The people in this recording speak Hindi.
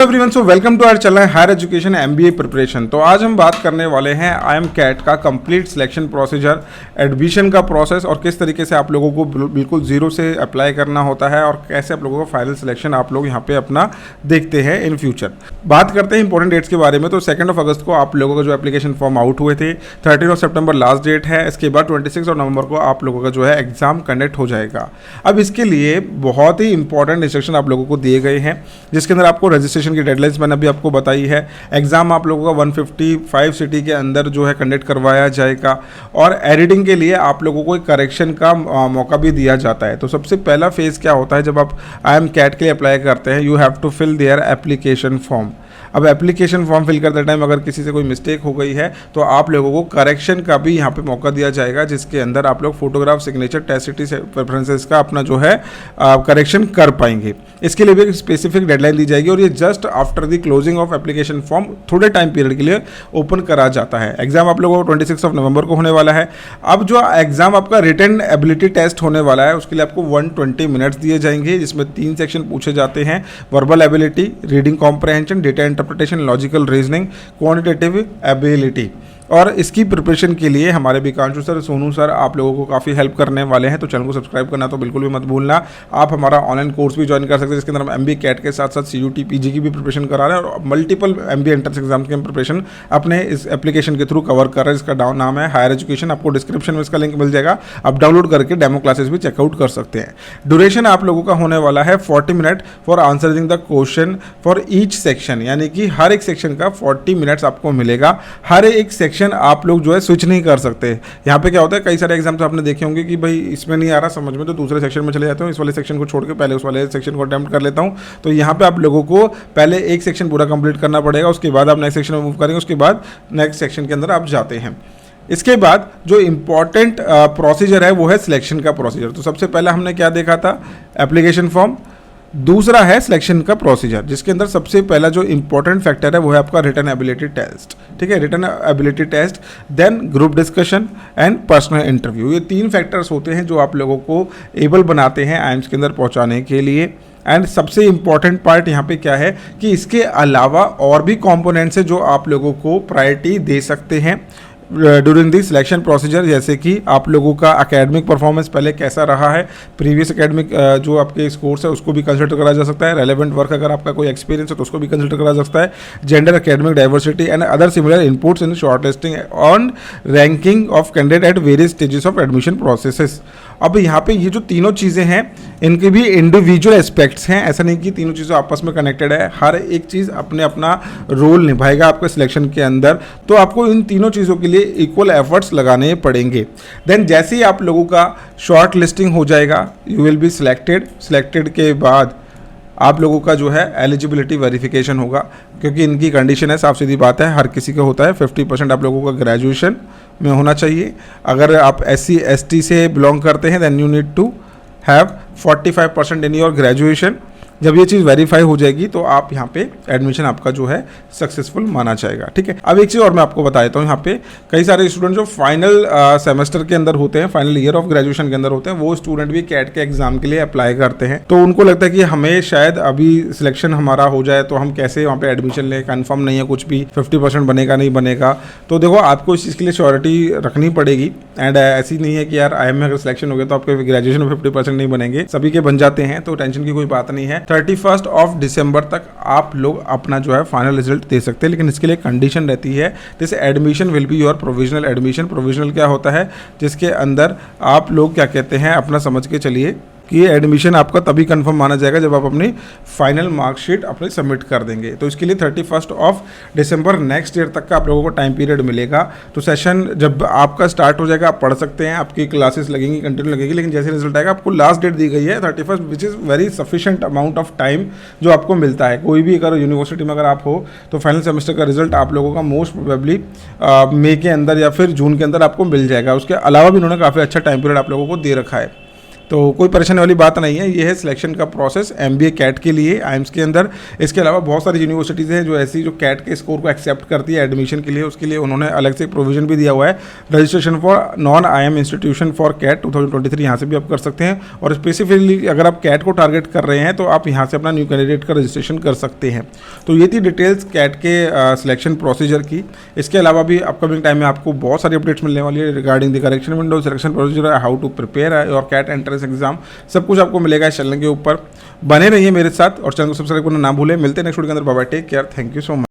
Everyone, so welcome to our channel higher education MBA preparation. तो आज हम बात करने वाले हैं IIM कैट का कंप्लीट सिलेक्शन प्रोसीजर, एडमिशन का प्रोसेस और किस तरीके से आप लोगों को बिल्कुल जीरो से अप्लाई करना होता है और कैसे आप लोगों को फाइनल सिलेक्शन आप लोग यहाँ पे अपना देखते हैं इन फ्यूचर। बात करते हैं इंपॉर्टेंट डेट्स के बारे में। तो 2 अगस्त को आप लोगों का जो एप्लीकेशन फॉर्म आउट हुए थे, 13 सितंबर लास्ट डेट है। इसके बाद 26 नवंबर को आप लोगों का जो है एग्जाम कंडक्ट हो जाएगा। अब इसके लिए बहुत ही इंपॉर्टेंट इंस्ट्रक्शन आप लोगों को दिए गए हैं, जिसके अंदर आपको रजिस्ट्रेशन की डेडलाइंस मैंने अभी आपको बताई है। एग्जाम आप लोगों का 155 सिटी के अंदर जो है कंडक्ट करवाया जाएगा और एडिटिंग के लिए आप लोगों को एक करेक्शन का मौका भी दिया जाता है। तो सबसे पहला फेज क्या होता है, जब आप IIM कैट के लिए अप्लाई करते हैं, you have to fill their application form. अब एप्लीकेशन फॉर्म फिल करते टाइम अगर किसी से कोई मिस्टेक हो गई है तो आप लोगों को करेक्शन का भी यहाँ पे मौका दिया जाएगा, जिसके अंदर आप लोग photograph, signature, test city preferences का अपना जो है करेक्शन कर पाएंगे। इसके लिए भी एक स्पेसिफिक डेडलाइन दी जाएगी और ये just after the closing of application form थोड़े टाइम पीरियड के लिए ओपन करा जाता है। एग्जाम आप लोगों को 26 नवंबर को होने वाला है। अब जो एग्जाम आपका रिटन एबिलिटी टेस्ट होने वाला है, उसके लिए आपको 120 मिनट्स दिए जाएंगे, जिसमें 3 सेक्शन पूछे जाते हैं: verbal ability, reading comprehension, data interpretation, logical reasoning, quantitative ability. और इसकी प्रिपरेशन के लिए हमारे विकांशु सर, सोनू सर आप लोगों को काफ़ी हेल्प करने वाले हैं। तो चैनल को सब्सक्राइब करना तो बिल्कुल भी मत भूलना। आप हमारा ऑनलाइन कोर्स भी ज्वाइन कर सकते हैं, जिसके अंदर हम MBA कैट के साथ साथ CUT PG की भी प्रिपरेशन करा रहे हैं और मल्टीपल MBA एंट्रेंस एग्जाम की प्रिपरेशन अपने इस एप्लीकेशन के थ्रू कवर कर रहे हैं। इसका नाम है हायर एजुकेशन। आपको डिस्क्रिप्शन में इसका लिंक मिल जाएगा, आप डाउनलोड करके डेमो क्लासेस भी चेकआउट कर सकते हैं। ड्यूरेशन आप लोगों का होने वाला है 40 minute for answering the question for each section, यानी कि हर एक सेक्शन का 40 मिनट्स आपको मिलेगा। हर एक सेक्शन आप लोग जो है स्विच नहीं कर सकते। यहाँ पे क्या होता है, कई सारे एग्जाम तो आपने देखे होंगे कि भाई इसमें नहीं आ रहा समझ में, तो दूसरे सेक्शन में चले जाते हो, इस वाले सेक्शन को छोड़ के पहले उस वाले सेक्शन को अटेम्प्ट कर लेता हूँ। तो यहाँ पे आप लोगों को पहले एक सेक्शन पूरा कंप्लीट करना पड़ेगा, उसके बाद आप नेक्स्ट सेक्शन में मूव करेंगे, उसके बाद नेक्स्ट सेक्शन के अंदर आप जाते हैं। इसके बाद जो इम्पॉर्टेंट प्रोसीजर है वो है सिलेक्शन का प्रोसीजर। तो सबसे पहले हमने क्या देखा था, एप्लीकेशन फॉर्म। दूसरा है सिलेक्शन का प्रोसीजर, जिसके अंदर सबसे पहला जो इंपॉर्टेंट फैक्टर है वो है आपका रिटन एबिलिटी टेस्ट। ठीक है, written ability test, then group discussion and personal interview. ये 3 फैक्टर्स होते हैं जो आप लोगों को एबल बनाते हैं IIMS के अंदर पहुंचाने के लिए। एंड सबसे इंपॉर्टेंट पार्ट यहाँ पे क्या है कि इसके अलावा और भी कंपोनेंट्स है जो आप लोगों को प्रायोरिटी दे सकते हैं ड्यूरिंग दी सिलेक्शन प्रोसीजर, जैसे कि आप लोगों का एकेडमिक परफॉर्मेंस पहले कैसा रहा है, प्रीवियस एकेडमिक जो आपके स्कोर्स है उसको भी कंसिडर करा जा सकता है, रेलेवेंट वर्क अगर आपका कोई एक्सपीरियंस है तो उसको भी कंसिडर करा जा सकता है, gender, academic diversity and other similar inputs in short listing on ranking of candidate at various stages of admission processes. अब यहाँ पे ये जो तीनों चीज़ें हैं इनके भी इंडिविजुअल एस्पेक्ट्स हैं, ऐसा नहीं कि तीनों चीज़ें आपस में कनेक्टेड है। हर एक चीज़ अपने अपना रोल निभाएगा आपके सिलेक्शन के अंदर, तो आपको इन तीनों चीज़ों के लिए इक्वल एफर्ट्स लगाने पड़ेंगे। देन जैसे ही आप लोगों का शॉर्ट लिस्टिंग हो जाएगा, you will be selected. Selected के बाद आप लोगों का जो है एलिजिबिलिटी वेरिफिकेशन होगा, क्योंकि इनकी कंडीशन है, साफ सीधी बात है, हर किसी का होता है। 50% आप लोगों का ग्रेजुएशन में होना चाहिए। अगर आप SC ST से बिलोंग करते हैं, then you need to have 45% in your graduation. जब ये चीज़ वेरीफाई हो जाएगी तो आप यहाँ पे एडमिशन आपका जो है सक्सेसफुल माना जाएगा। ठीक है, अब एक चीज़ और मैं आपको बता देता हूँ, यहाँ पे कई सारे स्टूडेंट जो फाइनल सेमेस्टर के अंदर होते हैं, फाइनल ईयर ऑफ ग्रेजुएशन के अंदर होते हैं, वो स्टूडेंट भी कैट के एग्जाम के लिए अप्लाई करते हैं। तो उनको लगता है कि हमें शायद अभी सिलेक्शन हमारा हो जाए तो हम कैसे वहाँ पे एडमिशन लें, कन्फर्म नहीं है कुछ भी, 50% बनेगा नहीं बनेगा। तो देखो, आपको इस चीज़ के लिए श्योरिटी रखनी पड़ेगी। एंड ऐसी नहीं है कि यार IIM में अगर सिलेक्शन हो गया तो आपके ग्रेजुएशन में 50% नहीं बनेंगे, सभी के बन जाते हैं, तो टेंशन की कोई बात नहीं है। 31 दिसंबर तक आप लोग अपना जो है फाइनल रिजल्ट दे सकते हैं, लेकिन इसके लिए कंडीशन रहती है, जैसे admission will be your provisional admission. Provisional क्या होता है, जिसके अंदर आप लोग क्या कहते हैं, अपना समझ के चलिए कि एडमिशन आपका तभी कंफर्म माना जाएगा जब आप अपनी फाइनल मार्कशीट अपने सबमिट कर देंगे। तो इसके लिए 31 दिसंबर नेक्स्ट ईयर तक का आप लोगों को टाइम पीरियड मिलेगा। तो सेशन जब आपका स्टार्ट हो जाएगा आप पढ़ सकते हैं, आपकी क्लासेस लगेंगी, कंटिन्यू लगेगी, लेकिन जैसे रिजल्ट आएगा आपको लास्ट डेट दी गई है 31, which is very sufficient amount of time जो आपको मिलता है। कोई भी अगर यूनिवर्सिटी में अगर आप हो तो फाइनल सेमेस्टर का रिजल्ट आप लोगों का मोस्ट प्रोबेबली मई के अंदर या फिर जून के अंदर आपको मिल जाएगा। उसके अलावा भी उन्होंने काफ़ी अच्छा टाइम पीरियड आप लोगों को दे रखा है। तो कोई परेशानी वाली बात नहीं है। ये है सिलेक्शन का प्रोसेस MBA कैट के लिए आइम्स के अंदर। इसके अलावा बहुत सारी यूनिवर्सिटीज़ हैं जो ऐसी जो कैट के स्कोर को एक्सेप्ट करती है एडमिशन के लिए, उसके लिए उन्होंने अलग से प्रोविजन भी दिया हुआ है। Registration for non IIM institution for CAT 2023 यहाँ से भी आप कर सकते हैं। और स्पेसिफिकली अगर आप कैट को टारगेट कर रहे हैं तो आप यहाँ से अपना न्यू कैंडिडेट का रजिस्ट्रेशन कर सकते हैं। तो ये थी डिटेल्स कैट के सिलेक्शन प्रोसीजर की। इसके अलावा भी अपकमिंग टाइम में आपको बहुत सारी अपडेट्स मिलने वाली है regarding the correction window, selection procedure, how to prepare और कैट एंट्रेंस एग्जाम, सब कुछ आपको मिलेगा इस चैनल के ऊपर। बने रहिए मेरे साथ और चैनल को सब्सक्राइब करना ना भूलें। मिलते हैं नेक्स्ट वीडियो के अंदर। Bye bye, take care, thank you so much.